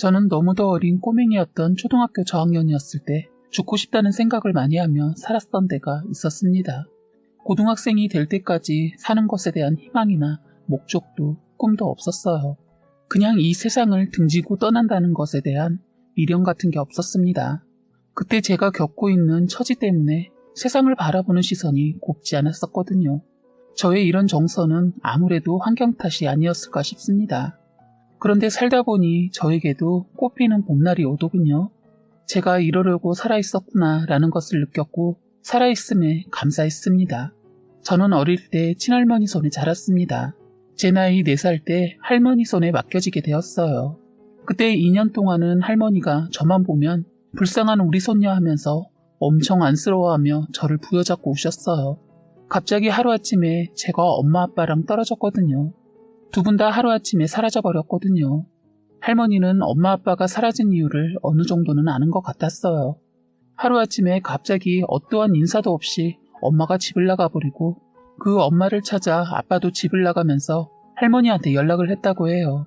저는 너무도 어린 꼬맹이였던 초등학교 저학년이었을 때 죽고 싶다는 생각을 많이 하며 살았던 때가 있었습니다. 고등학생이 될 때까지 사는 것에 대한 희망이나 목적도 꿈도 없었어요. 그냥 이 세상을 등지고 떠난다는 것에 대한 미련 같은 게 없었습니다. 그때 제가 겪고 있는 처지 때문에 세상을 바라보는 시선이 곱지 않았었거든요. 저의 이런 정서는 아무래도 환경 탓이 아니었을까 싶습니다. 그런데 살다 보니 저에게도 꽃피는 봄날이 오더군요. 제가 이러려고 살아있었구나 라는 것을 느꼈고 살아있음에 감사했습니다. 저는 어릴 때 친할머니 손에 자랐습니다. 제 나이 4살 때 할머니 손에 맡겨지게 되었어요. 그때 2년 동안은 할머니가 저만 보면 불쌍한 우리 손녀 하면서 엄청 안쓰러워하며 저를 부여잡고 우셨어요. 갑자기 하루아침에 제가 엄마 아빠랑 떨어졌거든요. 두 분 다 하루아침에 사라져버렸거든요. 할머니는 엄마 아빠가 사라진 이유를 어느 정도는 아는 것 같았어요. 하루아침에 갑자기 어떠한 인사도 없이 엄마가 집을 나가버리고 그 엄마를 찾아 아빠도 집을 나가면서 할머니한테 연락을 했다고 해요.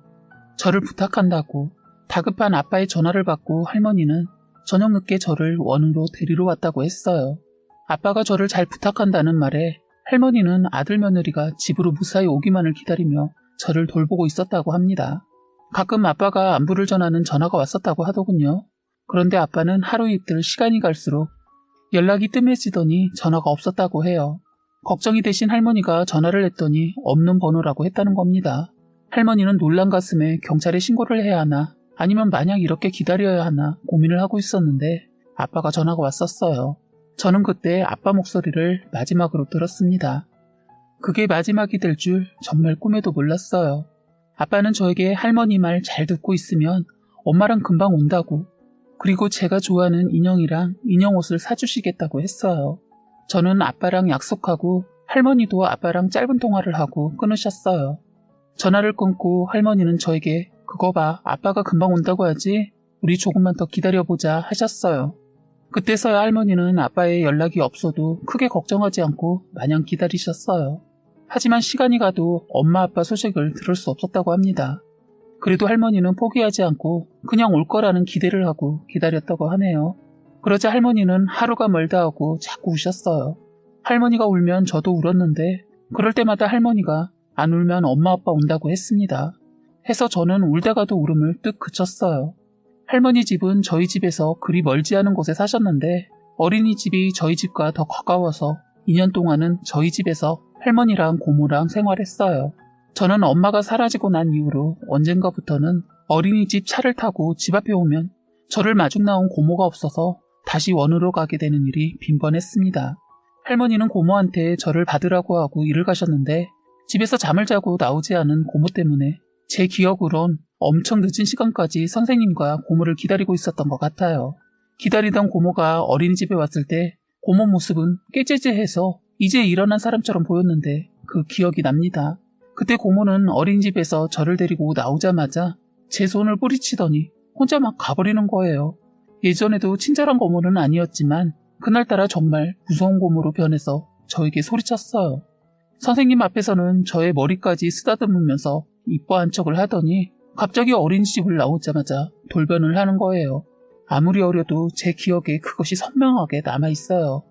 저를 부탁한다고. 다급한 아빠의 전화를 받고 할머니는 저녁 늦게 저를 원으로 데리러 왔다고 했어요. 아빠가 저를 잘 부탁한다는 말에 할머니는 아들 며느리가 집으로 무사히 오기만을 기다리며 저를 돌보고 있었다고 합니다. 가끔 아빠가 안부를 전하는 전화가 왔었다고 하더군요. 그런데 아빠는 하루 이틀 시간이 갈수록 연락이 뜸해지더니 전화가 없었다고 해요. 걱정이 되신 할머니가 전화를 했더니 없는 번호라고 했다는 겁니다. 할머니는 놀란 가슴에 경찰에 신고를 해야 하나 아니면 마냥 이렇게 기다려야 하나 고민을 하고 있었는데 아빠가 전화가 왔었어요. 저는 그때 아빠 목소리를 마지막으로 들었습니다. 그게 마지막이 될 줄 정말 꿈에도 몰랐어요. 아빠는 저에게 할머니 말 잘 듣고 있으면 엄마랑 금방 온다고, 그리고 제가 좋아하는 인형이랑 인형 옷을 사주시겠다고 했어요. 저는 아빠랑 약속하고 할머니도 아빠랑 짧은 통화를 하고 끊으셨어요. 전화를 끊고 할머니는 저에게 그거 봐, 아빠가 금방 온다고 하지? 우리 조금만 더 기다려보자 하셨어요. 그때서야 할머니는 아빠의 연락이 없어도 크게 걱정하지 않고 마냥 기다리셨어요. 하지만 시간이 가도 엄마 아빠 소식을 들을 수 없었다고 합니다. 그래도 할머니는 포기하지 않고 그냥 올 거라는 기대를 하고 기다렸다고 하네요. 그러자 할머니는 하루가 멀다 하고 자꾸 우셨어요. 할머니가 울면 저도 울었는데 그럴 때마다 할머니가 안 울면 엄마 아빠 온다고 했습니다. 해서 저는 울다가도 울음을 뜩 그쳤어요. 할머니 집은 저희 집에서 그리 멀지 않은 곳에 사셨는데 어린이집이 저희 집과 더 가까워서 2년 동안은 저희 집에서 할머니랑 고모랑 생활했어요. 저는 엄마가 사라지고 난 이후로 언젠가부터는 어린이집 차를 타고 집 앞에 오면 저를 마중 나온 고모가 없어서 다시 원으로 가게 되는 일이 빈번했습니다. 할머니는 고모한테 저를 받으라고 하고 일을 가셨는데 집에서 잠을 자고 나오지 않은 고모 때문에 제 기억으론 엄청 늦은 시간까지 선생님과 고모를 기다리고 있었던 것 같아요. 기다리던 고모가 어린이집에 왔을 때 고모 모습은 깨재재해서 이제 일어난 사람처럼 보였는데 그 기억이 납니다. 그때 고모는 어린이집에서 저를 데리고 나오자마자 제 손을 뿌리치더니 혼자 막 가버리는 거예요. 예전에도 친절한 고모는 아니었지만 그날따라 정말 무서운 고모로 변해서 저에게 소리쳤어요. 선생님 앞에서는 저의 머리까지 쓰다듬으면서 이뻐한 척을 하더니 갑자기 어린이집을 나오자마자 돌변을 하는 거예요. 아무리 어려도 제 기억에 그것이 선명하게 남아있어요.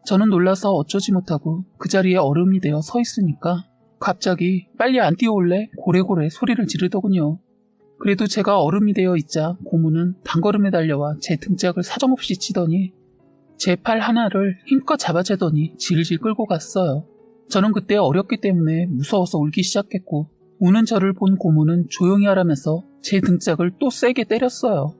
저는 놀라서 어쩌지 못하고 그 자리에 얼음이 되어 서 있으니까 갑자기 빨리 안 뛰어올래? 고래고래 소리를 지르더군요. 그래도 제가 얼음이 되어 있자 고모는 단걸음에 달려와 제 등짝을 사정없이 치더니 제 팔 하나를 힘껏 잡아채더니 질질 끌고 갔어요. 저는 그때 어렸기 때문에 무서워서 울기 시작했고 우는 저를 본 고모는 조용히 하라면서 제 등짝을 또 세게 때렸어요.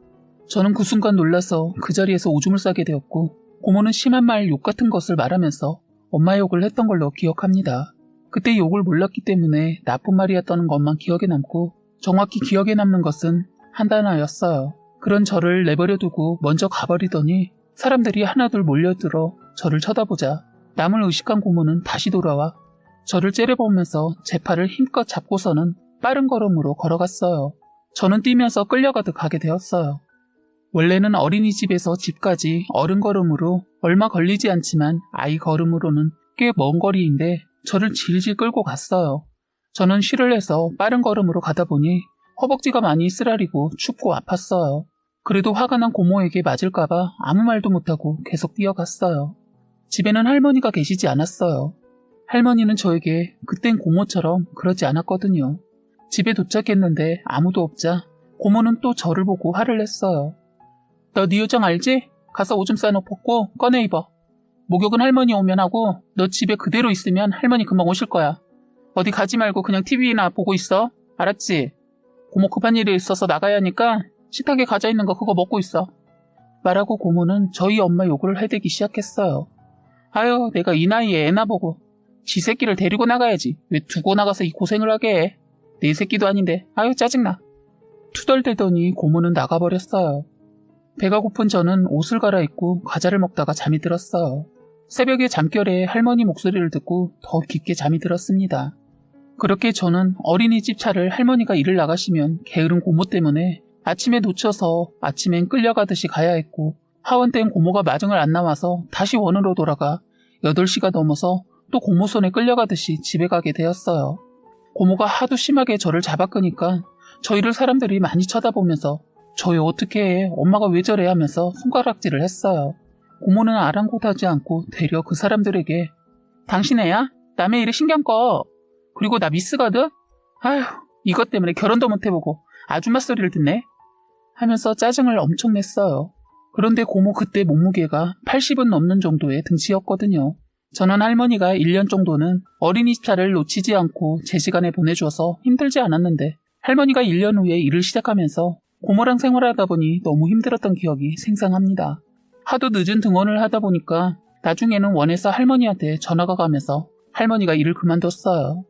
저는 그 순간 놀라서 그 자리에서 오줌을 싸게 되었고 고모는 심한 말 욕 같은 것을 말하면서 엄마 욕을 했던 걸로 기억합니다. 그때 욕을 몰랐기 때문에 나쁜 말이었다는 것만 기억에 남고 정확히 기억에 남는 것은 한 단어였어요. 그런 저를 내버려두고 먼저 가버리더니 사람들이 하나둘 몰려들어 저를 쳐다보자 남을 의식한 고모는 다시 돌아와 저를 째려보면서 제 팔을 힘껏 잡고서는 빠른 걸음으로 걸어갔어요. 저는 뛰면서 끌려가듯 가게 되었어요. 원래는 어린이집에서 집까지 어른 걸음으로 얼마 걸리지 않지만 아이 걸음으로는 꽤 먼 거리인데 저를 질질 끌고 갔어요. 저는 쉬를 해서 빠른 걸음으로 가다 보니 허벅지가 많이 쓰라리고 춥고 아팠어요. 그래도 화가 난 고모에게 맞을까봐 아무 말도 못하고 계속 뛰어갔어요. 집에는 할머니가 계시지 않았어요. 할머니는 저에게 그땐 고모처럼 그러지 않았거든요. 집에 도착했는데 아무도 없자 고모는 또 저를 보고 화를 냈어요. 너 네 요정 알지? 가서 오줌 싸놓고 꺼내 입어. 목욕은 할머니 오면 하고 너 집에 그대로 있으면 할머니 금방 오실 거야. 어디 가지 말고 그냥 TV나 보고 있어. 알았지? 고모 급한 일이 있어서 나가야 하니까 식탁에 과자 있는 거 그거 먹고 있어. 말하고 고모는 저희 엄마 욕을 해대기 시작했어요. 아유, 내가 이 나이에 애나 보고 지 새끼를 데리고 나가야지. 왜 두고 나가서 이 고생을 하게 해. 내 새끼도 아닌데. 아유, 짜증나. 투덜대더니 고모는 나가버렸어요. 배가 고픈 저는 옷을 갈아입고 과자를 먹다가 잠이 들었어요. 새벽에 잠결에 할머니 목소리를 듣고 더 깊게 잠이 들었습니다. 그렇게 저는 어린이집 차를 할머니가 일을 나가시면 게으른 고모 때문에 아침에 놓쳐서 아침엔 끌려가듯이 가야 했고 하원 땐 고모가 마중을 안 나와서 다시 원으로 돌아가 8시가 넘어서 또 고모 손에 끌려가듯이 집에 가게 되었어요. 고모가 하도 심하게 저를 잡아끄니까 저희를 사람들이 많이 쳐다보면서 저희 어떻게 해? 엄마가 왜 저래? 하면서 손가락질을 했어요. 고모는 아랑곳하지 않고 되려 그 사람들에게 당신 애야? 남의 일에 신경 꺼. 그리고 나 미스거든? 아휴, 이것 때문에 결혼도 못 해보고 아줌마 소리를 듣네? 하면서 짜증을 엄청 냈어요. 그런데 고모 그때 몸무게가 80은 넘는 정도의 등치였거든요. 저는 할머니가 1년 정도는 어린이집 차를 놓치지 않고 제 시간에 보내줘서 힘들지 않았는데 할머니가 1년 후에 일을 시작하면서 고모랑 생활하다 보니 너무 힘들었던 기억이 생생합니다. 하도 늦은 등원을 하다 보니까 나중에는 원에서 할머니한테 전화가 가면서 할머니가 일을 그만뒀어요.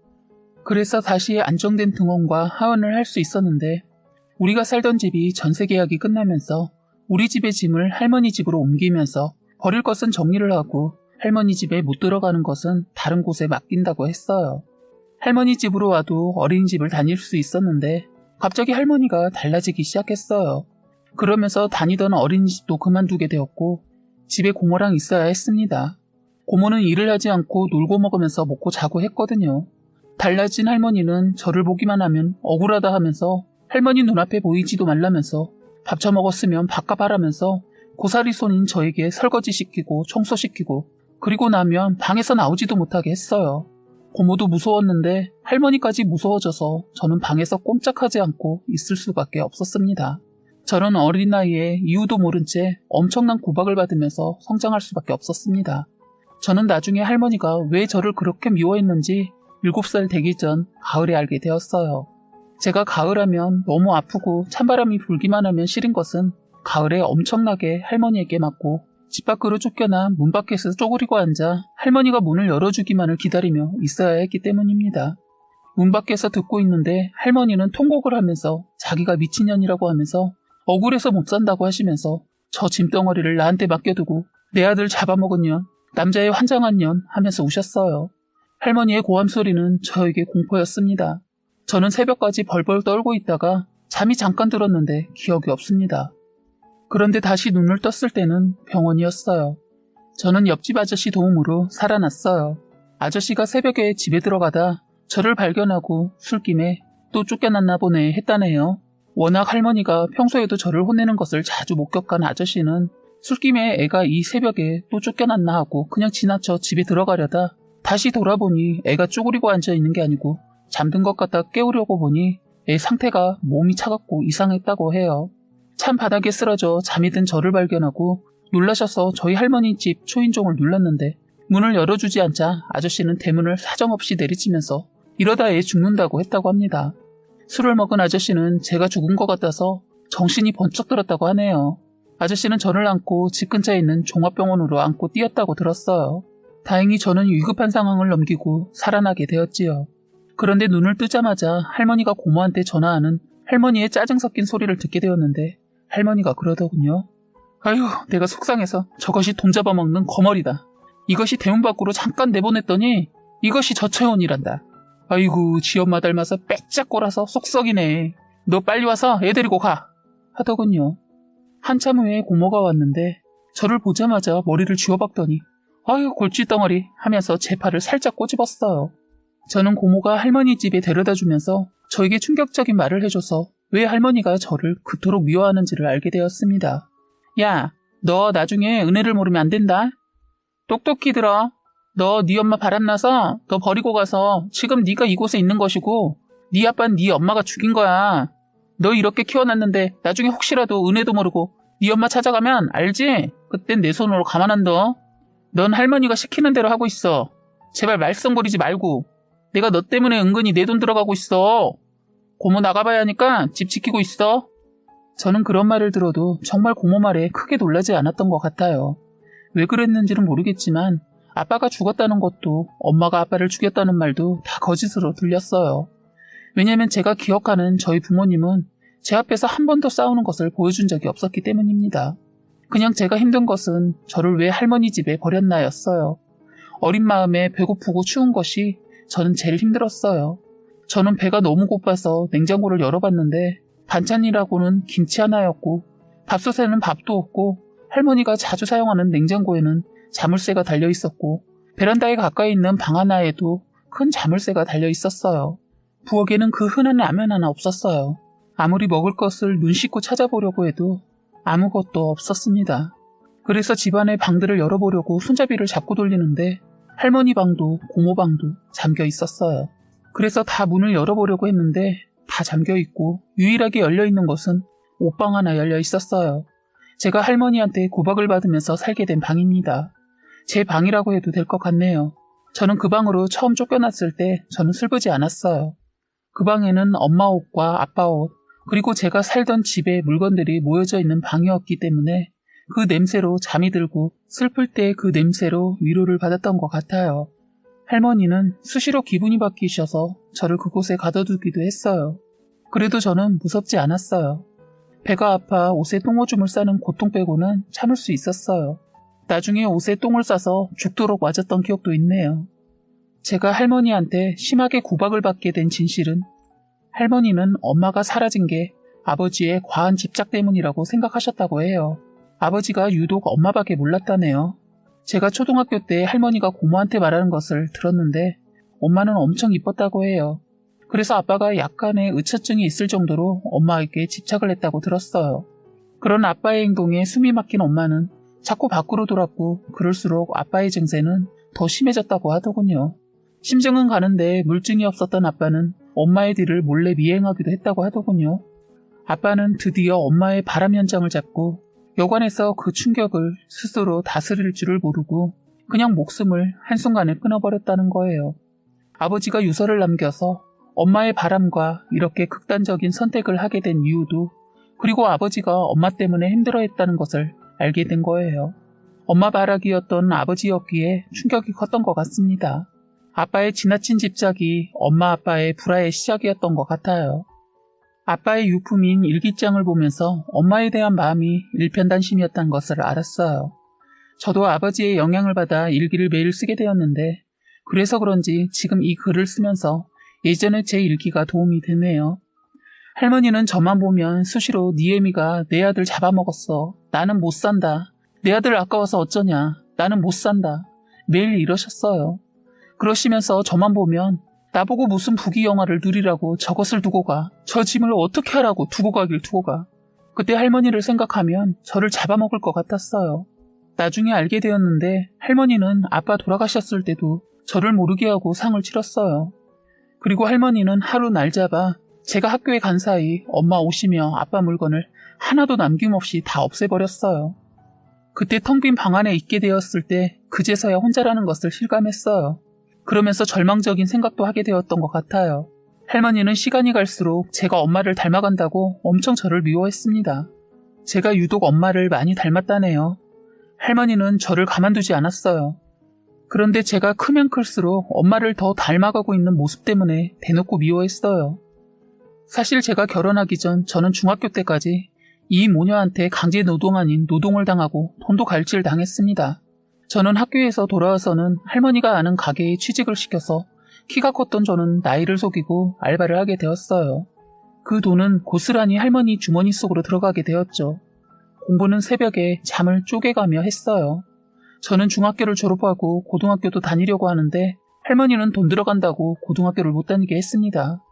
그래서 다시 안정된 등원과 하원을 할 수 있었는데 우리가 살던 집이 전세 계약이 끝나면서 우리 집의 짐을 할머니 집으로 옮기면서 버릴 것은 정리를 하고 할머니 집에 못 들어가는 것은 다른 곳에 맡긴다고 했어요. 할머니 집으로 와도 어린이집을 다닐 수 있었는데 갑자기 할머니가 달라지기 시작했어요. 그러면서 다니던 어린이집도 그만두게 되었고 집에 고모랑 있어야 했습니다. 고모는 일을 하지 않고 놀고 먹으면서 먹고 자고 했거든요. 달라진 할머니는 저를 보기만 하면 억울하다 하면서 할머니 눈앞에 보이지도 말라면서 밥 처먹었으면 밥값 하라면서 고사리 손인 저에게 설거지 시키고 청소시키고 그리고 나면 방에서 나오지도 못하게 했어요. 고모도 무서웠는데 할머니까지 무서워져서 저는 방에서 꼼짝하지 않고 있을 수밖에 없었습니다. 저는 어린 나이에 이유도 모른 채 엄청난 구박을 받으면서 성장할 수밖에 없었습니다. 저는 나중에 할머니가 왜 저를 그렇게 미워했는지 7살 되기 전 가을에 알게 되었어요. 제가 가을하면 너무 아프고 찬바람이 불기만 하면 싫은 것은 가을에 엄청나게 할머니에게 맞고 집 밖으로 쫓겨나 문 밖에서 쪼그리고 앉아 할머니가 문을 열어주기만을 기다리며 있어야 했기 때문입니다. 문 밖에서 듣고 있는데 할머니는 통곡을 하면서 자기가 미친년이라고 하면서 억울해서 못 산다고 하시면서 저 짐덩어리를 나한테 맡겨두고 내 아들 잡아먹은 년, 남자의 환장한 년 하면서 우셨어요. 할머니의 고함 소리는 저에게 공포였습니다. 저는 새벽까지 벌벌 떨고 있다가 잠이 잠깐 들었는데 기억이 없습니다. 그런데 다시 눈을 떴을 때는 병원이었어요. 저는 옆집 아저씨 도움으로 살아났어요. 아저씨가 새벽에 집에 들어가다 저를 발견하고 술김에 또 쫓겨났나 보네 했다네요. 워낙 할머니가 평소에도 저를 혼내는 것을 자주 목격한 아저씨는 술김에 애가 이 새벽에 또 쫓겨났나 하고 그냥 지나쳐 집에 들어가려다 다시 돌아보니 애가 쪼그리고 앉아있는 게 아니고 잠든 것 같다 깨우려고 보니 애 상태가 몸이 차갑고 이상했다고 해요. 찬 바닥에 쓰러져 잠이 든 저를 발견하고 놀라셔서 저희 할머니 집 초인종을 눌렀는데 문을 열어주지 않자 아저씨는 대문을 사정없이 내리치면서 이러다 애 죽는다고 했다고 합니다. 술을 먹은 아저씨는 제가 죽은 것 같아서 정신이 번쩍 들었다고 하네요. 아저씨는 저를 안고 집 근처에 있는 종합병원으로 안고 뛰었다고 들었어요. 다행히 저는 위급한 상황을 넘기고 살아나게 되었지요. 그런데 눈을 뜨자마자 할머니가 고모한테 전화하는 할머니의 짜증 섞인 소리를 듣게 되었는데 할머니가 그러더군요. 아휴, 내가 속상해서 저것이 돈 잡아먹는 거머리다. 이것이 대문 밖으로 잠깐 내보냈더니 이것이 저체온이란다. 아이고, 지 엄마 닮아서 빼짝 꼬라서 쏙썩이네. 너 빨리 와서 애 데리고 가. 하더군요. 한참 후에 고모가 왔는데 저를 보자마자 머리를 쥐어박더니 아유, 골칫덩어리 하면서 제 팔을 살짝 꼬집었어요. 저는 고모가 할머니 집에 데려다 주면서 저에게 충격적인 말을 해줘서 왜 할머니가 저를 그토록 미워하는지를 알게 되었습니다. 야, 너 나중에 은혜를 모르면 안 된다. 똑똑히 들어. 너 네 엄마 바람나서 너 버리고 가서 지금 네가 이곳에 있는 것이고 네 아빠는 네 엄마가 죽인 거야. 너 이렇게 키워놨는데 나중에 혹시라도 은혜도 모르고 네 엄마 찾아가면 알지? 그땐 내 손으로 가만 안 둬. 넌 할머니가 시키는 대로 하고 있어. 제발 말썽 부리지 말고. 내가 너 때문에 은근히 내 돈 들어가고 있어. 고모 나가봐야 하니까 집 지키고 있어. 저는 그런 말을 들어도 정말 고모 말에 크게 놀라지 않았던 것 같아요. 왜 그랬는지는 모르겠지만 아빠가 죽었다는 것도 엄마가 아빠를 죽였다는 말도 다 거짓으로 들렸어요. 왜냐면 제가 기억하는 저희 부모님은 제 앞에서 한 번도 싸우는 것을 보여준 적이 없었기 때문입니다. 그냥 제가 힘든 것은 저를 왜 할머니 집에 버렸나였어요. 어린 마음에 배고프고 추운 것이 저는 제일 힘들었어요. 저는 배가 너무 고파서 냉장고를 열어봤는데 반찬이라고는 김치 하나였고 밥솥에는 밥도 없고 할머니가 자주 사용하는 냉장고에는 자물쇠가 달려있었고 베란다에 가까이 있는 방 하나에도 큰 자물쇠가 달려있었어요. 부엌에는 그 흔한 라면 하나 없었어요. 아무리 먹을 것을 눈 씻고 찾아보려고 해도 아무것도 없었습니다. 그래서 집안의 방들을 열어보려고 손잡이를 잡고 돌리는데 할머니 방도 고모 방도 잠겨 있었어요. 그래서 다 문을 열어보려고 했는데 다 잠겨 있고 유일하게 열려있는 것은 옷방 하나 열려 있었어요. 제가 할머니한테 구박을 받으면서 살게 된 방입니다. 제 방이라고 해도 될 것 같네요. 저는 그 방으로 처음 쫓겨났을 때 저는 슬프지 않았어요. 그 방에는 엄마 옷과 아빠 옷 그리고 제가 살던 집에 물건들이 모여져 있는 방이었기 때문에 그 냄새로 잠이 들고 슬플 때 그 냄새로 위로를 받았던 것 같아요. 할머니는 수시로 기분이 바뀌셔서 저를 그곳에 가둬두기도 했어요. 그래도 저는 무섭지 않았어요. 배가 아파 옷에 똥오줌을 싸는 고통 빼고는 참을 수 있었어요. 나중에 옷에 똥을 싸서 죽도록 맞았던 기억도 있네요. 제가 할머니한테 심하게 구박을 받게 된 진실은 할머니는 엄마가 사라진 게 아버지의 과한 집착 때문이라고 생각하셨다고 해요. 아버지가 유독 엄마밖에 몰랐다네요. 제가 초등학교 때 할머니가 고모한테 말하는 것을 들었는데 엄마는 엄청 이뻤다고 해요. 그래서 아빠가 약간의 의처증이 있을 정도로 엄마에게 집착을 했다고 들었어요. 그런 아빠의 행동에 숨이 막힌 엄마는 자꾸 밖으로 돌았고 그럴수록 아빠의 증세는 더 심해졌다고 하더군요. 심증은 가는데 물증이 없었던 아빠는 엄마의 뒤를 몰래 미행하기도 했다고 하더군요. 아빠는 드디어 엄마의 바람 현장을 잡고 여관에서 그 충격을 스스로 다스릴 줄을 모르고 그냥 목숨을 한순간에 끊어버렸다는 거예요. 아버지가 유서를 남겨서 엄마의 바람과 이렇게 극단적인 선택을 하게 된 이유도 그리고 아버지가 엄마 때문에 힘들어했다는 것을 알게 된 거예요. 엄마 바라기였던 아버지였기에 충격이 컸던 것 같습니다. 아빠의 지나친 집착이 엄마 아빠의 불화의 시작이었던 것 같아요. 아빠의 유품인 일기장을 보면서 엄마에 대한 마음이 일편단심이었다는 것을 알았어요. 저도 아버지의 영향을 받아 일기를 매일 쓰게 되었는데 그래서 그런지 지금 이 글을 쓰면서 예전에 제 일기가 도움이 되네요. 할머니는 저만 보면 수시로 니에미가 내 아들 잡아먹었어. 나는 못 산다. 내 아들 아까워서 어쩌냐. 나는 못 산다. 매일 이러셨어요. 그러시면서 저만 보면 나보고 무슨 부귀영화를 누리라고 저것을 두고 가. 저 짐을 어떻게 하라고 두고 가길 두고 가. 그때 할머니를 생각하면 저를 잡아먹을 것 같았어요. 나중에 알게 되었는데 할머니는 아빠 돌아가셨을 때도 저를 모르게 하고 상을 치렀어요. 그리고 할머니는 하루 날 잡아 제가 학교에 간 사이 엄마 옷이며 아빠 물건을 하나도 남김없이 다 없애버렸어요. 그때 텅 빈 방 안에 있게 되었을 때 그제서야 혼자라는 것을 실감했어요. 그러면서 절망적인 생각도 하게 되었던 것 같아요. 할머니는 시간이 갈수록 제가 엄마를 닮아간다고 엄청 저를 미워했습니다. 제가 유독 엄마를 많이 닮았다네요. 할머니는 저를 가만두지 않았어요. 그런데 제가 크면 클수록 엄마를 더 닮아가고 있는 모습 때문에 대놓고 미워했어요. 사실 제가 결혼하기 전 저는 중학교 때까지 이 모녀한테 강제 노동 아닌 노동을 당하고 돈도 갈취를 당했습니다. 저는 학교에서 돌아와서는 할머니가 아는 가게에 취직을 시켜서 키가 컸던 저는 나이를 속이고 알바를 하게 되었어요. 그 돈은 고스란히 할머니 주머니 속으로 들어가게 되었죠. 공부는 새벽에 잠을 쪼개가며 했어요. 저는 중학교를 졸업하고 고등학교도 다니려고 하는데 할머니는 돈 들어간다고 고등학교를 못 다니게 했습니다.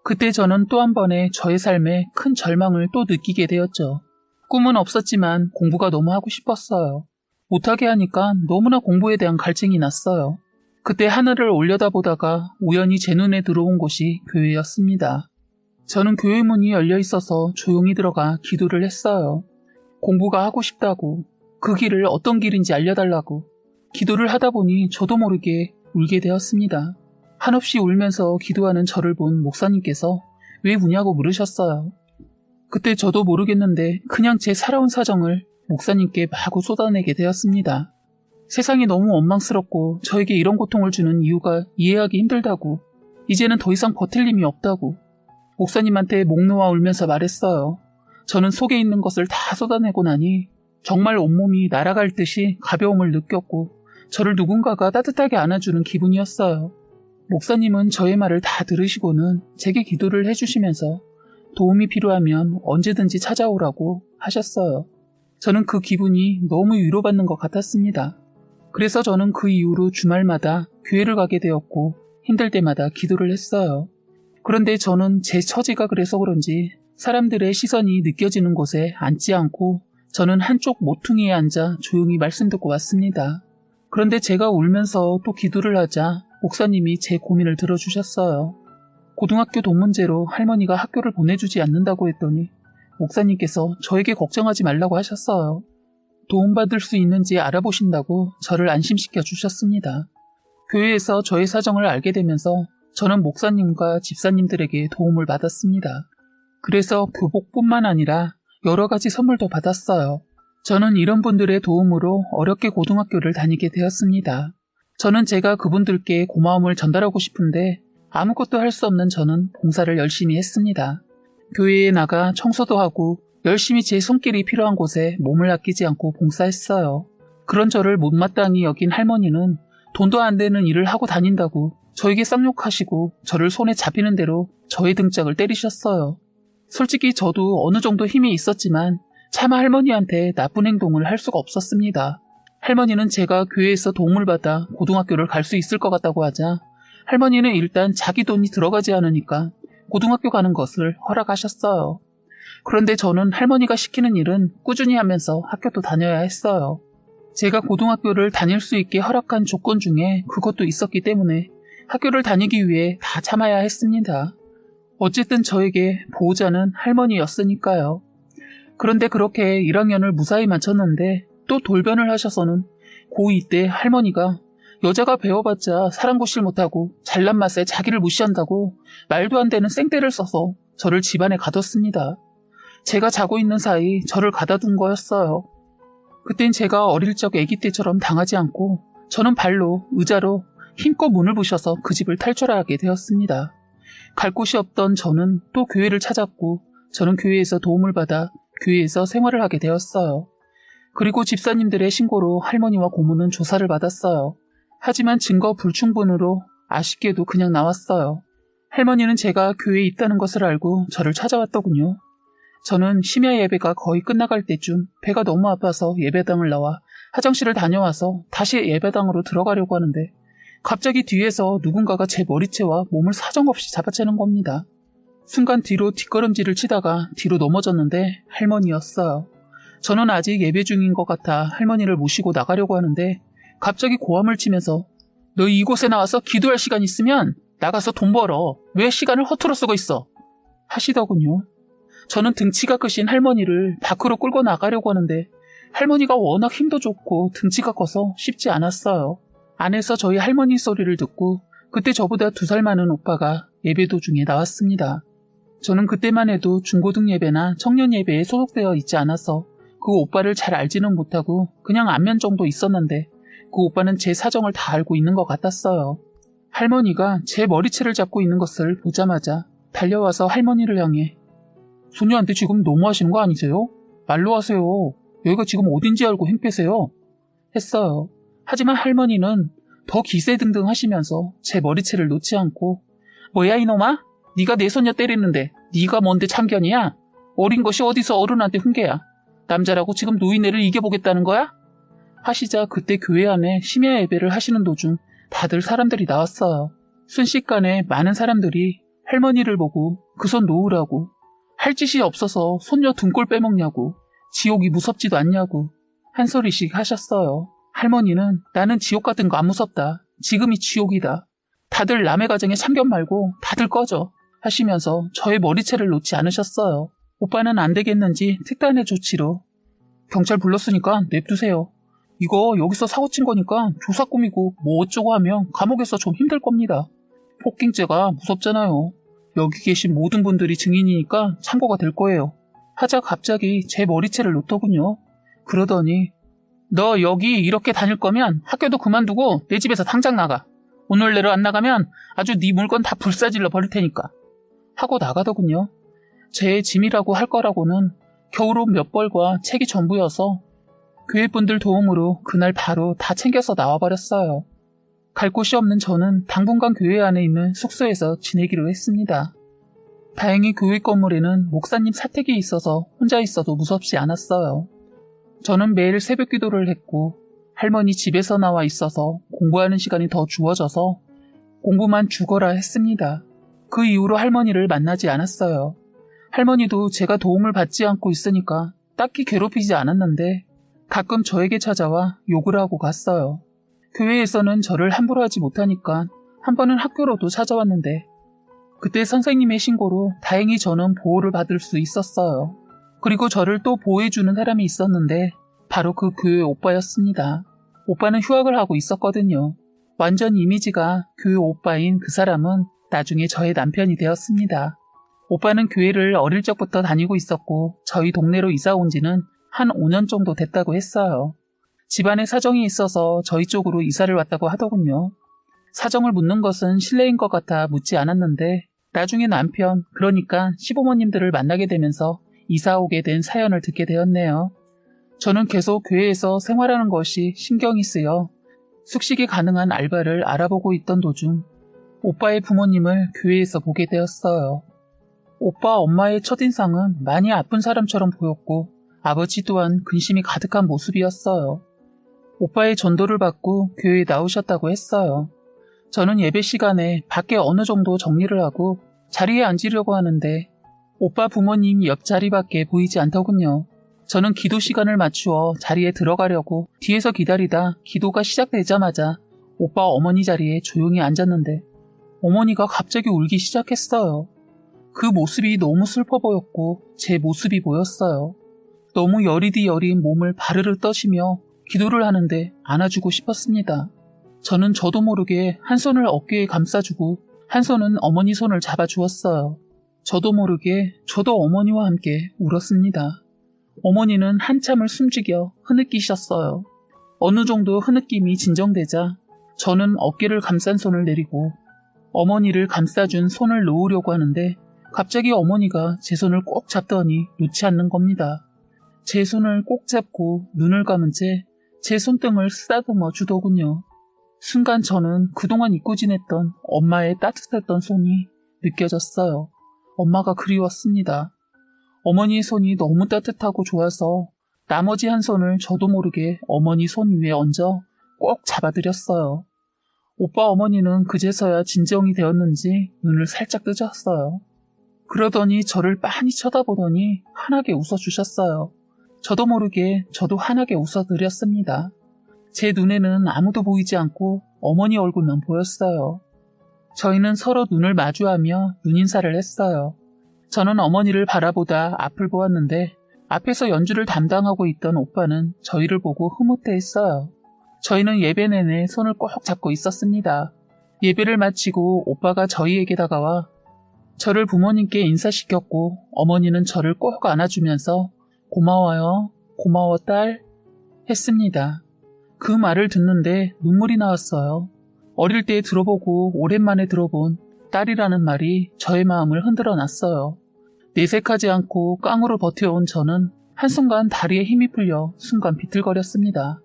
그때 저는 또 한 번의 저의 삶에 큰 절망을 또 느끼게 되었죠. 꿈은 없었지만 공부가 너무 하고 싶었어요. 못하게 하니까 너무나 공부에 대한 갈증이 났어요. 그때 하늘을 올려다보다가 우연히 제 눈에 들어온 곳이 교회였습니다. 저는 교회 문이 열려 있어서 조용히 들어가 기도를 했어요. 공부가 하고 싶다고, 그 길을 어떤 길인지 알려달라고. 기도를 하다 보니 저도 모르게 울게 되었습니다. 한없이 울면서 기도하는 저를 본 목사님께서 왜 우냐고 물으셨어요. 그때 저도 모르겠는데 그냥 제 살아온 사정을 목사님께 마구 쏟아내게 되었습니다. 세상이 너무 원망스럽고 저에게 이런 고통을 주는 이유가 이해하기 힘들다고, 이제는 더 이상 버틸 힘이 없다고 목사님한테 목 놓아 울면서 말했어요. 저는 속에 있는 것을 다 쏟아내고 나니 정말 온몸이 날아갈 듯이 가벼움을 느꼈고 저를 누군가가 따뜻하게 안아주는 기분이었어요. 목사님은 저의 말을 다 들으시고는 제게 기도를 해주시면서 도움이 필요하면 언제든지 찾아오라고 하셨어요. 저는 그 기분이 너무 위로받는 것 같았습니다. 그래서 저는 그 이후로 주말마다 교회를 가게 되었고 힘들 때마다 기도를 했어요. 그런데 저는 제 처지가 그래서 그런지 사람들의 시선이 느껴지는 곳에 앉지 않고 저는 한쪽 모퉁이에 앉아 조용히 말씀 듣고 왔습니다. 그런데 제가 울면서 또 기도를 하자 목사님이 제 고민을 들어주셨어요. 고등학교 돈 문제로 할머니가 학교를 보내주지 않는다고 했더니 목사님께서 저에게 걱정하지 말라고 하셨어요. 도움받을 수 있는지 알아보신다고 저를 안심시켜 주셨습니다. 교회에서 저의 사정을 알게 되면서 저는 목사님과 집사님들에게 도움을 받았습니다. 그래서 교복뿐만 아니라 여러 가지 선물도 받았어요. 저는 이런 분들의 도움으로 어렵게 고등학교를 다니게 되었습니다. 저는 제가 그분들께 고마움을 전달하고 싶은데 아무것도 할 수 없는 저는 봉사를 열심히 했습니다. 교회에 나가 청소도 하고 열심히 제 손길이 필요한 곳에 몸을 아끼지 않고 봉사했어요. 그런 저를 못마땅히 여긴 할머니는 돈도 안 되는 일을 하고 다닌다고 저에게 쌍욕하시고 저를 손에 잡히는 대로 저의 등짝을 때리셨어요. 솔직히 저도 어느 정도 힘이 있었지만 차마 할머니한테 나쁜 행동을 할 수가 없었습니다. 할머니는 제가 교회에서 도움을 받아 고등학교를 갈 수 있을 것 같다고 하자 할머니는 일단 자기 돈이 들어가지 않으니까 고등학교 가는 것을 허락하셨어요. 그런데 저는 할머니가 시키는 일은 꾸준히 하면서 학교도 다녀야 했어요. 제가 고등학교를 다닐 수 있게 허락한 조건 중에 그것도 있었기 때문에 학교를 다니기 위해 다 참아야 했습니다. 어쨌든 저에게 보호자는 할머니였으니까요. 그런데 그렇게 1학년을 무사히 마쳤는데 또 돌변을 하셔서는 고2 때 할머니가 여자가 배워봤자 사랑고실 못하고 잘난 맛에 자기를 무시한다고 말도 안 되는 생떼를 써서 저를 집안에 가뒀습니다. 제가 자고 있는 사이 저를 가다둔 거였어요. 그땐 제가 어릴 적 아기 때처럼 당하지 않고 저는 발로, 의자로 힘껏 문을 부셔서 그 집을 탈출하게 되었습니다. 갈 곳이 없던 저는 또 교회를 찾았고 저는 교회에서 도움을 받아 교회에서 생활을 하게 되었어요. 그리고 집사님들의 신고로 할머니와 고모는 조사를 받았어요. 하지만 증거 불충분으로 아쉽게도 그냥 나왔어요. 할머니는 제가 교회에 있다는 것을 알고 저를 찾아왔더군요. 저는 심야 예배가 거의 끝나갈 때쯤 배가 너무 아파서 예배당을 나와 화장실을 다녀와서 다시 예배당으로 들어가려고 하는데 갑자기 뒤에서 누군가가 제 머리채와 몸을 사정없이 잡아채는 겁니다. 순간 뒤로 뒷걸음질을 치다가 뒤로 넘어졌는데 할머니였어요. 저는 아직 예배 중인 것 같아 할머니를 모시고 나가려고 하는데 갑자기 고함을 치면서 너 이곳에 나와서 기도할 시간 있으면 나가서 돈 벌어. 왜 시간을 허투루 쓰고 있어? 하시더군요. 저는 등치가 크신 할머니를 밖으로 끌고 나가려고 하는데 할머니가 워낙 힘도 좋고 등치가 커서 쉽지 않았어요. 안에서 저희 할머니 소리를 듣고 그때 저보다 2살 많은 오빠가 예배 도중에 나왔습니다. 저는 그때만 해도 중고등 예배나 청년 예배에 소속되어 있지 않아서 그 오빠를 잘 알지는 못하고 그냥 안면 정도 있었는데 그 오빠는 제 사정을 다 알고 있는 것 같았어요. 할머니가 제 머리채를 잡고 있는 것을 보자마자 달려와서 할머니를 향해 소녀한테 지금 너무하시는 거 아니세요? 말로 하세요. 여기가 지금 어딘지 알고 행패세요. 했어요. 하지만 할머니는 더 기세등등 하시면서 제 머리채를 놓지 않고 뭐야 이놈아? 네가 내 손녀 때리는데 네가 뭔데 참견이야? 어린 것이 어디서 어른한테 훈계야? 남자라고 지금 노인네를 이겨보겠다는 거야? 하시자 그때 교회 안에 심야 예배를 하시는 도중 다들 사람들이 나왔어요. 순식간에 많은 사람들이 할머니를 보고 그 손 놓으라고, 할 짓이 없어서 손녀 등골 빼먹냐고, 지옥이 무섭지도 않냐고 한 소리씩 하셨어요. 할머니는 나는 지옥 같은 거 안 무섭다. 지금이 지옥이다. 다들 남의 가정에 참견 말고 다들 꺼져 하시면서 저의 머리채를 놓지 않으셨어요. 오빠는 안 되겠는지 특단의 조치로 경찰 불렀으니까 냅두세요. 이거 여기서 사고 친 거니까 조사 꾸미고 뭐 어쩌고 하면 감옥에서 좀 힘들 겁니다. 폭행죄가 무섭잖아요. 여기 계신 모든 분들이 증인이니까 참고가 될 거예요. 하자 갑자기 제 머리채를 놓더군요. 그러더니 너 여기 이렇게 다닐 거면 학교도 그만두고 내 집에서 당장 나가. 오늘 내로 안 나가면 아주 네 물건 다 불사질러 버릴 테니까. 하고 나가더군요. 제 짐이라고 할 거라고는 겨울옷 몇 벌과 책이 전부여서 교회분들 도움으로 그날 바로 다 챙겨서 나와버렸어요. 갈 곳이 없는 저는 당분간 교회 안에 있는 숙소에서 지내기로 했습니다. 다행히 교회 건물에는 목사님 사택이 있어서 혼자 있어도 무섭지 않았어요. 저는 매일 새벽 기도를 했고 할머니 집에서 나와 있어서 공부하는 시간이 더 주어져서 공부만 죽어라 했습니다. 그 이후로 할머니를 만나지 않았어요. 할머니도 제가 도움을 받지 않고 있으니까 딱히 괴롭히지 않았는데 가끔 저에게 찾아와 욕을 하고 갔어요. 교회에서는 저를 함부로 하지 못하니까 한 번은 학교로도 찾아왔는데 그때 선생님의 신고로 다행히 저는 보호를 받을 수 있었어요. 그리고 저를 또 보호해주는 사람이 있었는데 바로 그 교회 오빠였습니다. 오빠는 휴학을 하고 있었거든요. 완전 이미지가 교회 오빠인 그 사람은 나중에 저의 남편이 되었습니다. 오빠는 교회를 어릴 적부터 다니고 있었고 저희 동네로 이사 온 지는 한 5년 정도 됐다고 했어요. 집안에 사정이 있어서 저희 쪽으로 이사를 왔다고 하더군요. 사정을 묻는 것은 실례인 것 같아 묻지 않았는데 나중에 남편, 그러니까 시부모님들을 만나게 되면서 이사 오게 된 사연을 듣게 되었네요. 저는 계속 교회에서 생활하는 것이 신경이 쓰여 숙식이 가능한 알바를 알아보고 있던 도중 오빠의 부모님을 교회에서 보게 되었어요. 오빠 엄마의 첫인상은 많이 아픈 사람처럼 보였고 아버지 또한 근심이 가득한 모습이었어요. 오빠의 전도를 받고 교회에 나오셨다고 했어요. 저는 예배 시간에 밖에 어느 정도 정리를 하고 자리에 앉으려고 하는데 오빠 부모님 옆자리밖에 보이지 않더군요. 저는 기도 시간을 맞추어 자리에 들어가려고 뒤에서 기다리다 기도가 시작되자마자 오빠 어머니 자리에 조용히 앉았는데 어머니가 갑자기 울기 시작했어요. 그 모습이 너무 슬퍼 보였고 제 모습이 보였어요. 너무 여리디 여린 몸을 바르르 떠시며 기도를 하는데 안아주고 싶었습니다. 저는 저도 모르게 한 손을 어깨에 감싸주고 한 손은 어머니 손을 잡아주었어요. 저도 모르게 저도 어머니와 함께 울었습니다. 어머니는 한참을 숨죽여 흐느끼셨어요. 어느 정도 흐느낌이 진정되자 저는 어깨를 감싼 손을 내리고 어머니를 감싸준 손을 놓으려고 하는데 갑자기 어머니가 제 손을 꼭 잡더니 놓지 않는 겁니다. 제 손을 꼭 잡고 눈을 감은 채 제 손등을 쓰다듬어 주더군요. 순간 저는 그동안 잊고 지냈던 엄마의 따뜻했던 손이 느껴졌어요. 엄마가 그리웠습니다. 어머니의 손이 너무 따뜻하고 좋아서 나머지 한 손을 저도 모르게 어머니 손 위에 얹어 꼭 잡아드렸어요. 오빠 어머니는 그제서야 진정이 되었는지 눈을 살짝 뜨셨어요. 그러더니 저를 빤히 쳐다보더니 환하게 웃어주셨어요. 저도 모르게 저도 환하게 웃어드렸습니다. 제 눈에는 아무도 보이지 않고 어머니 얼굴만 보였어요. 저희는 서로 눈을 마주하며 눈인사를 했어요. 저는 어머니를 바라보다 앞을 보았는데 앞에서 연주를 담당하고 있던 오빠는 저희를 보고 흐뭇해했어요. 저희는 예배 내내 손을 꼭 잡고 있었습니다. 예배를 마치고 오빠가 저희에게 다가와 저를 부모님께 인사시켰고 어머니는 저를 꼭 안아주면서 고마워요, 고마워 딸 했습니다. 그 말을 듣는데 눈물이 나왔어요. 어릴 때 들어보고 오랜만에 들어본 딸이라는 말이 저의 마음을 흔들어 놨어요. 내색하지 않고 깡으로 버텨온 저는 한순간 다리에 힘이 풀려 순간 비틀거렸습니다.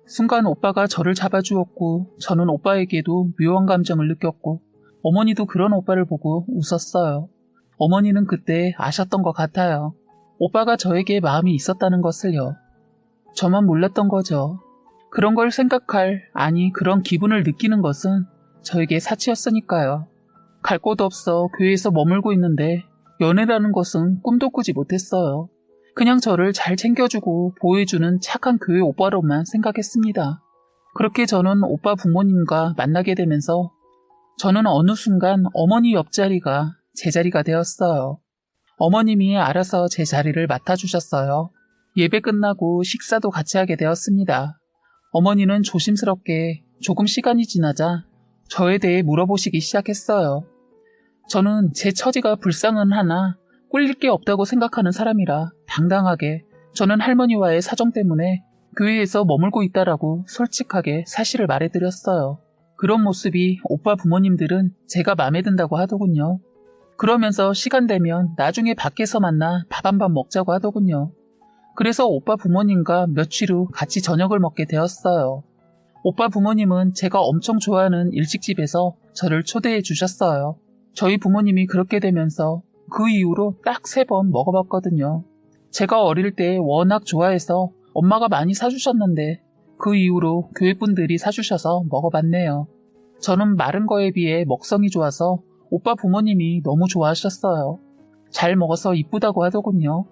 순간 오빠가 저를 잡아주었고 저는 오빠에게도 묘한 감정을 느꼈고 어머니도 그런 오빠를 보고 웃었어요. 어머니는 그때 아셨던 것 같아요. 오빠가 저에게 마음이 있었다는 것을요. 저만 몰랐던 거죠. 그런 걸 생각할, 아니 그런 기분을 느끼는 것은 저에게 사치였으니까요. 갈 곳도 없어 교회에서 머물고 있는데 연애라는 것은 꿈도 꾸지 못했어요. 그냥 저를 잘 챙겨주고 보호해주는 착한 교회 오빠로만 생각했습니다. 그렇게 저는 오빠 부모님과 만나게 되면서 저는 어느 순간 어머니 옆자리가 제 자리가 되었어요. 어머님이 알아서 제 자리를 맡아주셨어요. 예배 끝나고 식사도 같이 하게 되었습니다. 어머니는 조심스럽게 조금 시간이 지나자 저에 대해 물어보시기 시작했어요. 저는 제 처지가 불쌍은 하나 꿀릴 게 없다고 생각하는 사람이라 당당하게 저는 할머니와의 사정 때문에 교회에서 머물고 있다라고 솔직하게 사실을 말해드렸어요. 그런 모습이 오빠 부모님들은 제가 마음에 든다고 하더군요. 그러면서 시간 되면 나중에 밖에서 만나 밥 한 번 먹자고 하더군요. 그래서 오빠 부모님과 며칠 후 같이 저녁을 먹게 되었어요. 오빠 부모님은 제가 엄청 좋아하는 일식집에서 저를 초대해 주셨어요. 저희 부모님이 그렇게 되면서 그 이후로 딱 3번 먹어봤거든요. 제가 어릴 때 워낙 좋아해서 엄마가 많이 사주셨는데 그 이후로 교회분들이 사주셔서 먹어봤네요. 저는 마른 거에 비해 먹성이 좋아서 오빠 부모님이 너무 좋아하셨어요. 잘 먹어서 이쁘다고 하더군요.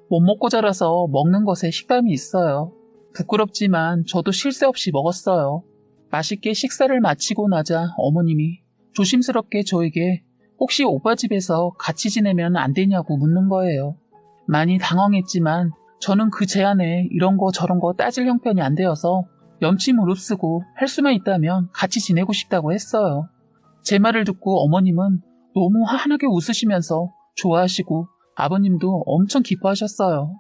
못 먹고 자라서 먹는 것에 식감이 있어요. 부끄럽지만 저도 쉴 새 없이 먹었어요. 맛있게 식사를 마치고 나자 어머님이 조심스럽게 저에게 혹시 오빠 집에서 같이 지내면 안 되냐고 묻는 거예요. 많이 당황했지만 저는 그 제안에 이런 거 저런 거 따질 형편이 안 되어서 염치 무릅쓰고 할 수만 있다면 같이 지내고 싶다고 했어요. 제 말을 듣고 어머님은 너무 환하게 웃으시면서 좋아하시고 아버님도 엄청 기뻐하셨어요.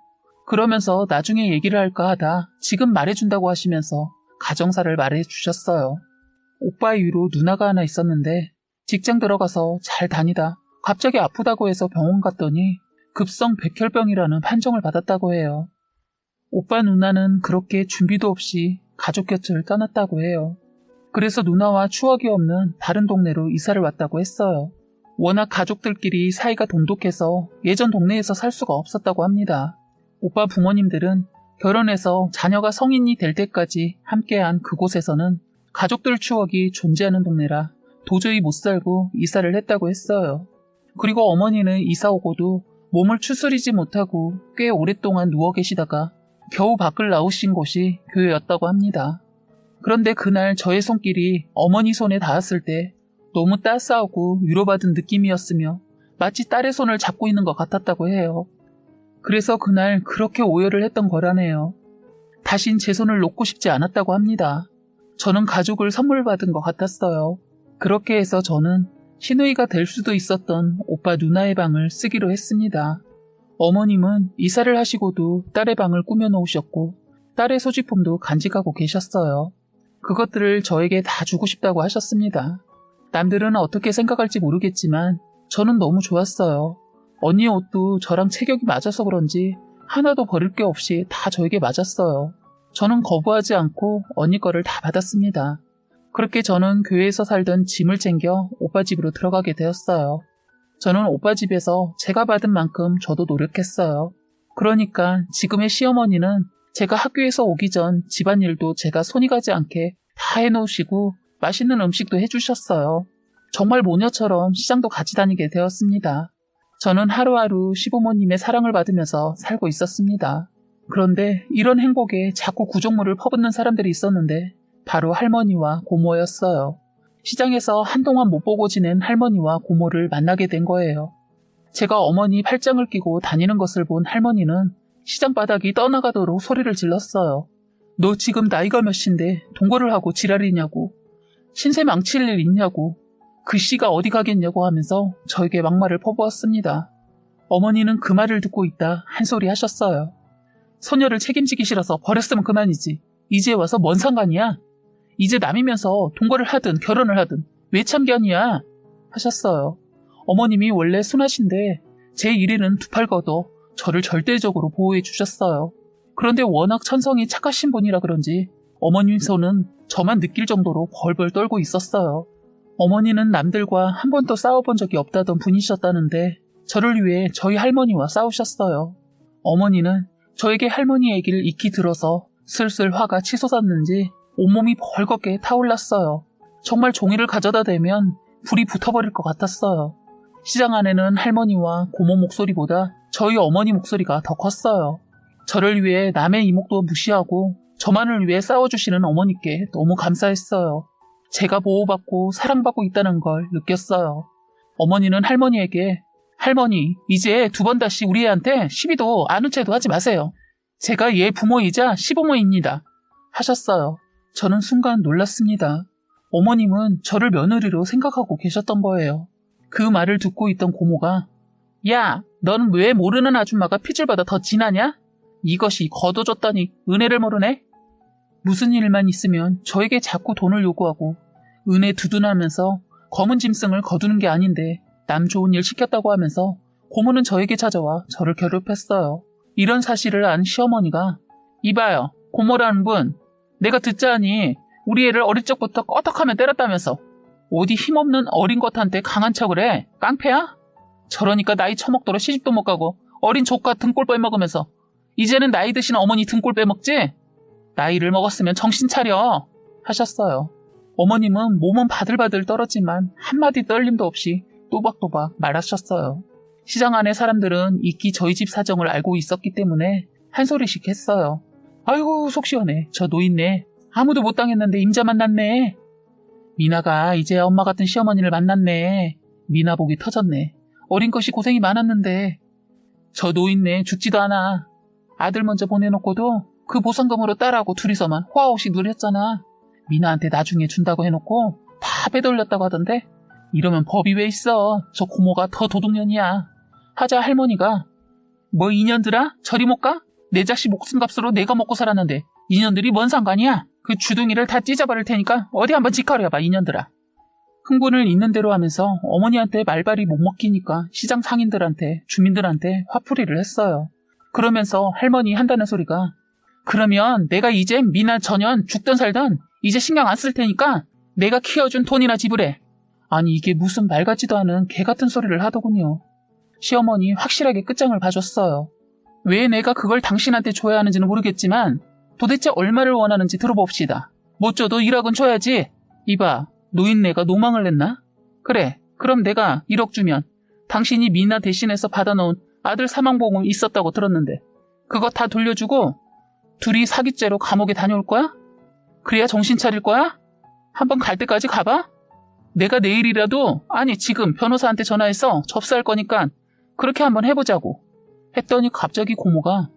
그러면서 나중에 얘기를 할까 하다 지금 말해준다고 하시면서 가정사를 말해주셨어요. 오빠 이후로 누나가 하나 있었는데 직장 들어가서 잘 다니다 갑자기 아프다고 해서 병원 갔더니 급성 백혈병이라는 판정을 받았다고 해요. 오빠 누나는 그렇게 준비도 없이 가족 곁을 떠났다고 해요. 그래서 누나와 추억이 없는 다른 동네로 이사를 왔다고 했어요. 워낙 가족들끼리 사이가 돈독해서 예전 동네에서 살 수가 없었다고 합니다. 오빠 부모님들은 결혼해서 자녀가 성인이 될 때까지 함께한 그곳에서는 가족들 추억이 존재하는 동네라 도저히 못 살고 이사를 했다고 했어요. 그리고 어머니는 이사 오고도 몸을 추스리지 못하고 꽤 오랫동안 누워 계시다가 겨우 밖을 나오신 곳이 교회였다고 합니다. 그런데 그날 저의 손길이 어머니 손에 닿았을 때 너무 따스하고 위로받은 느낌이었으며 마치 딸의 손을 잡고 있는 것 같았다고 해요. 그래서 그날 그렇게 오열을 했던 거라네요. 다신 제 손을 놓고 싶지 않았다고 합니다. 저는 가족을 선물 받은 것 같았어요. 그렇게 해서 저는 시누이가 될 수도 있었던 오빠 누나의 방을 쓰기로 했습니다. 어머님은 이사를 하시고도 딸의 방을 꾸며놓으셨고 딸의 소지품도 간직하고 계셨어요. 그것들을 저에게 다 주고 싶다고 하셨습니다. 남들은 어떻게 생각할지 모르겠지만 저는 너무 좋았어요. 언니 옷도 저랑 체격이 맞아서 그런지 하나도 버릴 게 없이 다 저에게 맞았어요. 저는 거부하지 않고 언니 거를 다 받았습니다. 그렇게 저는 교회에서 살던 짐을 챙겨 오빠 집으로 들어가게 되었어요. 저는 오빠 집에서 제가 받은 만큼 저도 노력했어요. 그러니까 지금의 시어머니는 제가 학교에서 오기 전 집안일도 제가 손이 가지 않게 다 해놓으시고 맛있는 음식도 해주셨어요. 정말 모녀처럼 시장도 같이 다니게 되었습니다. 저는 하루하루 시부모님의 사랑을 받으면서 살고 있었습니다. 그런데 이런 행복에 자꾸 구정물을 퍼붓는 사람들이 있었는데 바로 할머니와 고모였어요. 시장에서 한동안 못 보고 지낸 할머니와 고모를 만나게 된 거예요. 제가 어머니 팔짱을 끼고 다니는 것을 본 할머니는 시장 바닥이 떠나가도록 소리를 질렀어요. 너 지금 나이가 몇인데 동거를 하고 지랄이냐고. 신세 망칠 일 있냐고. 그 씨가 어디 가겠냐고 하면서 저에게 막말을 퍼부었습니다. 어머니는 그 말을 듣고 있다 한 소리 하셨어요. 소녀를 책임지기 싫어서 버렸으면 그만이지. 이제 와서 뭔 상관이야? 이제 남이면서 동거를 하든 결혼을 하든 왜 참견이야? 하셨어요. 어머님이 원래 순하신데 제 일에는 두 팔 걷어 저를 절대적으로 보호해 주셨어요. 그런데 워낙 천성이 착하신 분이라 그런지 어머님 손은 저만 느낄 정도로 벌벌 떨고 있었어요. 어머니는 남들과 한 번도 싸워본 적이 없다던 분이셨다는데 저를 위해 저희 할머니와 싸우셨어요. 어머니는 저에게 할머니 얘기를 익히 들어서 슬슬 화가 치솟았는지 온몸이 벌겋게 타올랐어요. 정말 종이를 가져다 대면 불이 붙어버릴 것 같았어요. 시장 안에는 할머니와 고모 목소리보다 저희 어머니 목소리가 더 컸어요. 저를 위해 남의 이목도 무시하고 저만을 위해 싸워주시는 어머니께 너무 감사했어요. 제가 보호받고 사랑받고 있다는 걸 느꼈어요. 어머니는 할머니에게 할머니, 이제 두 번 다시 우리 애한테 시비도 아는 체도 하지 마세요. 제가 얘 부모이자 시부모입니다. 하셨어요. 저는 순간 놀랐습니다. 어머님은 저를 며느리로 생각하고 계셨던 거예요. 그 말을 듣고 있던 고모가 야, 넌 왜 모르는 아줌마가 핏줄보다 더 진하냐? 이것이 거둬줬다니 은혜를 모르네? 무슨 일만 있으면 저에게 자꾸 돈을 요구하고 은혜 두둔하면서 검은 짐승을 거두는 게 아닌데 남 좋은 일 시켰다고 하면서 고모는 저에게 찾아와 저를 괴롭혔어요. 이런 사실을 안 시어머니가 이봐요, 고모라는 분 내가 듣자하니 우리 애를 어릴 적부터 꺼덕하면 때렸다면서 어디 힘없는 어린 것한테 강한 척을 해? 깡패야? 저러니까 나이 처먹도록 시집도 못 가고 어린 족과 등골 빼먹으면서 이제는 나이 드신 어머니 등골 빼먹지? 나이를 먹었으면 정신 차려 하셨어요. 어머님은 몸은 바들바들 떨었지만 한마디 떨림도 없이 또박또박 말하셨어요. 시장 안의 사람들은 익히 저희 집 사정을 알고 있었기 때문에 한 소리씩 했어요. 아이고 속 시원해. 저 노인네 아무도 못 당했는데 임자 만났네. 미나가 이제 엄마 같은 시어머니를 만났네. 미나 복이 터졌네. 어린 것이 고생이 많았는데 저 노인네 죽지도 않아. 아들 먼저 보내놓고도 그 보상금으로 딸하고 둘이서만 호화없이 누렸잖아. 미나한테 나중에 준다고 해놓고 다 빼돌렸다고 하던데 이러면 법이 왜 있어. 저 고모가 더 도둑년이야. 하자 할머니가 뭐 이년들아 저리 못 가? 내 자식 목숨값으로 내가 먹고 살았는데 이년들이 뭔 상관이야. 그 주둥이를 다 찢어버릴 테니까 어디 한번 직거려봐 이년들아. 흥분을 있는 대로 하면서 어머니한테 말발이 못 먹히니까 시장 상인들한테 주민들한테 화풀이를 했어요. 그러면서 할머니 한다는 소리가 그러면 내가 이제 미나 전년 죽든 살든 이제 신경 안 쓸 테니까 내가 키워준 돈이나 지불해. 아니 이게 무슨 말 같지도 않은 개 같은 소리를 하더군요. 시어머니 확실하게 끝장을 봐줬어요. 왜 내가 그걸 당신한테 줘야 하는지는 모르겠지만 도대체 얼마를 원하는지 들어봅시다. 못 줘도 1억은 줘야지. 이봐, 노인네가 노망을 냈나? 그래, 그럼 내가 1억 주면 당신이 미나 대신해서 받아놓은 아들 사망보험 있었다고 들었는데 그거 다 돌려주고 둘이 사기죄로 감옥에 다녀올 거야? 그래야 정신 차릴 거야? 한번 갈 때까지 가봐? 내가 내일이라도 아니 지금 변호사한테 전화해서 접수할 거니까 그렇게 한번 해보자고 했더니 갑자기 고모가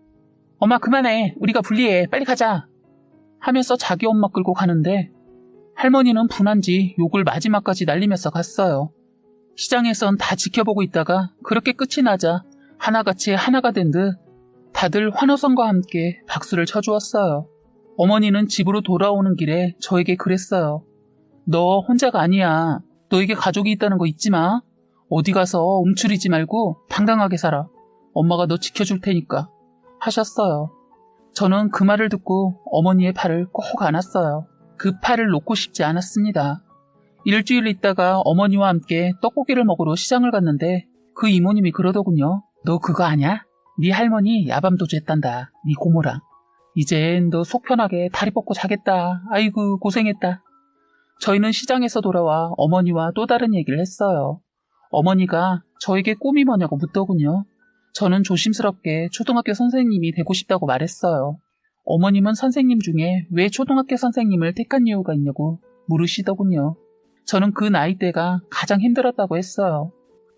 엄마 그만해. 우리가 불리해. 빨리 가자. 하면서 자기 엄마 끌고 가는데 할머니는 분한지 욕을 마지막까지 날리면서 갔어요. 시장에선 다 지켜보고 있다가 그렇게 끝이 나자 하나같이 하나가 된 듯 다들 환호성과 함께 박수를 쳐주었어요. 어머니는 집으로 돌아오는 길에 저에게 그랬어요. 너 혼자가 아니야. 너에게 가족이 있다는 거 잊지 마. 어디 가서 움츠리지 말고 당당하게 살아. 엄마가 너 지켜줄 테니까. 하셨어요. 저는 그 말을 듣고 어머니의 팔을 꼭 안았어요. 그 팔을 놓고 싶지 않았습니다. 일주일 있다가 어머니와 함께 떡고기를 먹으러 시장을 갔는데 그 이모님이 그러더군요. 너 그거 아냐? 네 할머니 야밤도주 했단다. 네 고모랑. 이젠 너 속 편하게 다리 뻗고 자겠다. 아이고 고생했다. 저희는 시장에서 돌아와 어머니와 또 다른 얘기를 했어요. 어머니가 저에게 꿈이 뭐냐고 묻더군요. 저는 조심스럽게 초등학교 선생님이 되고 싶다고 말했어요. 어머님은 선생님 중에 왜 초등학교 선생님을 택한 이유가 있냐고 물으시더군요. 저는 그 나이대가 가장 힘들었다고 했어요.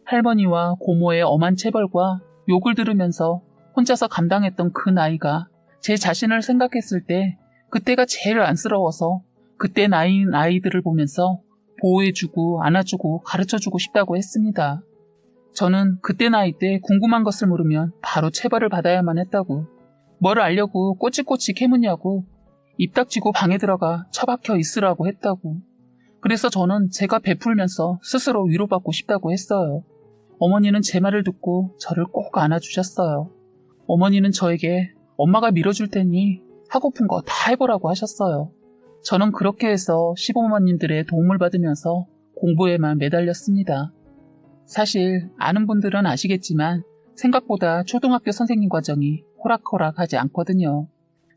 할머니와 고모의 엄한 체벌과 욕을 들으면서 혼자서 감당했던 그 나이가 제 자신을 생각했을 때 그때가 제일 안쓰러워서 그때 나이인 아이들을 보면서 보호해주고 안아주고 가르쳐주고 싶다고 했습니다. 저는 그때 나이 때 궁금한 것을 물으면 바로 체벌을 받아야만 했다고. 뭘 알려고 꼬치꼬치 캐묻냐고. 입 닥치고 방에 들어가 처박혀 있으라고 했다고. 그래서 저는 제가 베풀면서 스스로 위로받고 싶다고 했어요. 어머니는 제 말을 듣고 저를 꼭 안아주셨어요. 어머니는 저에게 엄마가 밀어줄 테니 하고픈 거 다 해보라고 하셨어요. 저는 그렇게 해서 시부모님들의 도움을 받으면서 공부에만 매달렸습니다. 사실 아는 분들은 아시겠지만 생각보다 초등학교 선생님 과정이 호락호락하지 않거든요.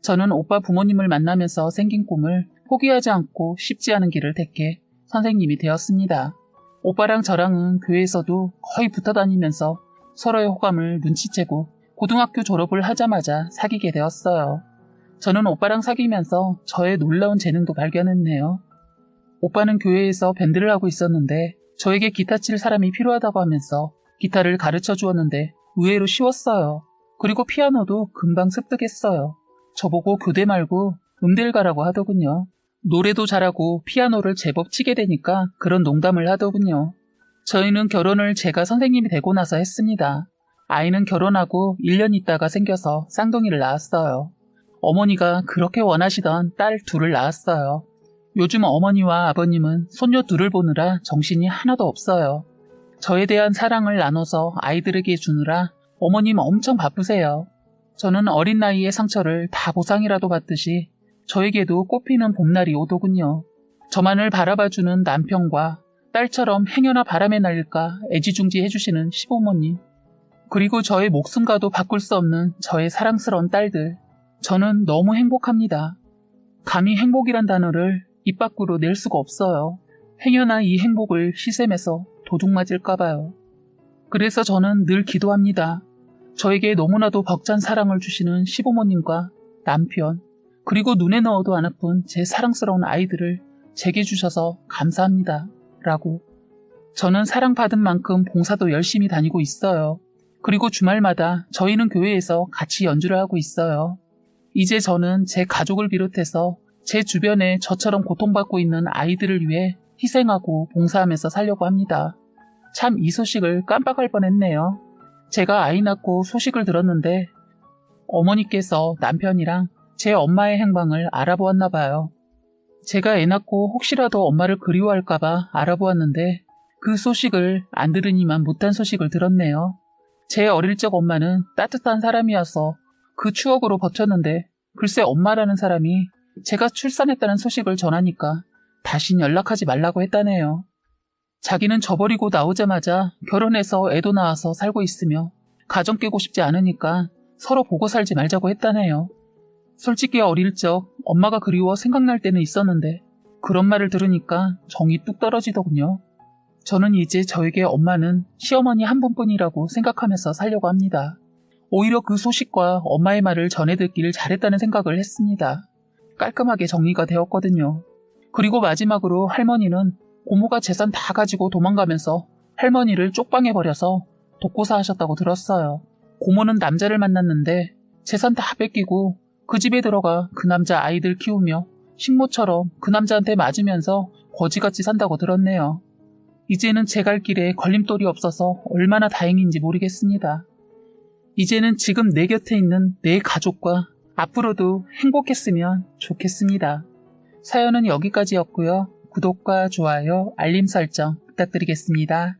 저는 오빠 부모님을 만나면서 생긴 꿈을 포기하지 않고 쉽지 않은 길을 택해 선생님이 되었습니다. 오빠랑 저랑은 교회에서도 거의 붙어 다니면서 서로의 호감을 눈치채고 고등학교 졸업을 하자마자 사귀게 되었어요. 저는 오빠랑 사귀면서 저의 놀라운 재능도 발견했네요. 오빠는 교회에서 밴드를 하고 있었는데 저에게 기타 칠 사람이 필요하다고 하면서 기타를 가르쳐 주었는데 의외로 쉬웠어요. 그리고 피아노도 금방 습득했어요. 저보고 교대 말고 음대를 가라고 하더군요. 노래도 잘하고 피아노를 제법 치게 되니까 그런 농담을 하더군요. 저희는 결혼을 제가 선생님이 되고 나서 했습니다. 아이는 결혼하고 1년 있다가 생겨서 쌍둥이를 낳았어요. 어머니가 그렇게 원하시던 딸 둘을 낳았어요. 요즘 어머니와 아버님은 손녀 둘을 보느라 정신이 하나도 없어요. 저에 대한 사랑을 나눠서 아이들에게 주느라 어머님 엄청 바쁘세요. 저는 어린 나이의 상처를 다 보상이라도 받듯이 저에게도 꽃피는 봄날이 오더군요. 저만을 바라봐주는 남편과 딸처럼 행여나 바람에 날릴까 애지중지 해주시는 시부모님, 그리고 저의 목숨과도 바꿀 수 없는 저의 사랑스러운 딸들, 저는 너무 행복합니다. 감히 행복이란 단어를 입 밖으로 낼 수가 없어요. 행여나 이 행복을 희생해서 도둑 맞을까봐요. 그래서 저는 늘 기도합니다. 저에게 너무나도 벅찬 사랑을 주시는 시부모님과 남편, 그리고 눈에 넣어도 안 아픈 제 사랑스러운 아이들을 제게 주셔서 감사합니다. 라고. 저는 사랑받은 만큼 봉사도 열심히 다니고 있어요. 그리고 주말마다 저희는 교회에서 같이 연주를 하고 있어요. 이제 저는 제 가족을 비롯해서 제 주변에 저처럼 고통받고 있는 아이들을 위해 희생하고 봉사하면서 살려고 합니다. 참 이 소식을 깜빡할 뻔했네요. 제가 아이 낳고 소식을 들었는데 어머니께서 남편이랑 제 엄마의 행방을 알아보았나 봐요. 제가 애 낳고 혹시라도 엄마를 그리워할까봐 알아보았는데 그 소식을 안 들으니만 못한 소식을 들었네요. 제 어릴 적 엄마는 따뜻한 사람이어서 그 추억으로 버텼는데 글쎄 엄마라는 사람이 제가 출산했다는 소식을 전하니까 다신 연락하지 말라고 했다네요. 자기는 저버리고 나오자마자 결혼해서 애도 낳아서 살고 있으며 가정 깨고 싶지 않으니까 서로 보고 살지 말자고 했다네요. 솔직히 어릴 적 엄마가 그리워 생각날 때는 있었는데 그런 말을 들으니까 정이 뚝 떨어지더군요. 저는 이제 저에게 엄마는 시어머니 한 분뿐이라고 생각하면서 살려고 합니다. 오히려 그 소식과 엄마의 말을 전해 듣기를 잘했다는 생각을 했습니다. 깔끔하게 정리가 되었거든요. 그리고 마지막으로 할머니는 고모가 재산 다 가지고 도망가면서 할머니를 쪽방에 버려서 독고사 하셨다고 들었어요. 고모는 남자를 만났는데 재산 다 뺏기고 그 집에 들어가 그 남자 아이들 키우며 식모처럼 그 남자한테 맞으면서 거지같이 산다고 들었네요. 이제는 제 갈 길에 걸림돌이 없어서 얼마나 다행인지 모르겠습니다. 이제는 지금 내 곁에 있는 내 가족과 앞으로도 행복했으면 좋겠습니다. 사연은 여기까지였고요. 구독과 좋아요, 알림 설정 부탁드리겠습니다.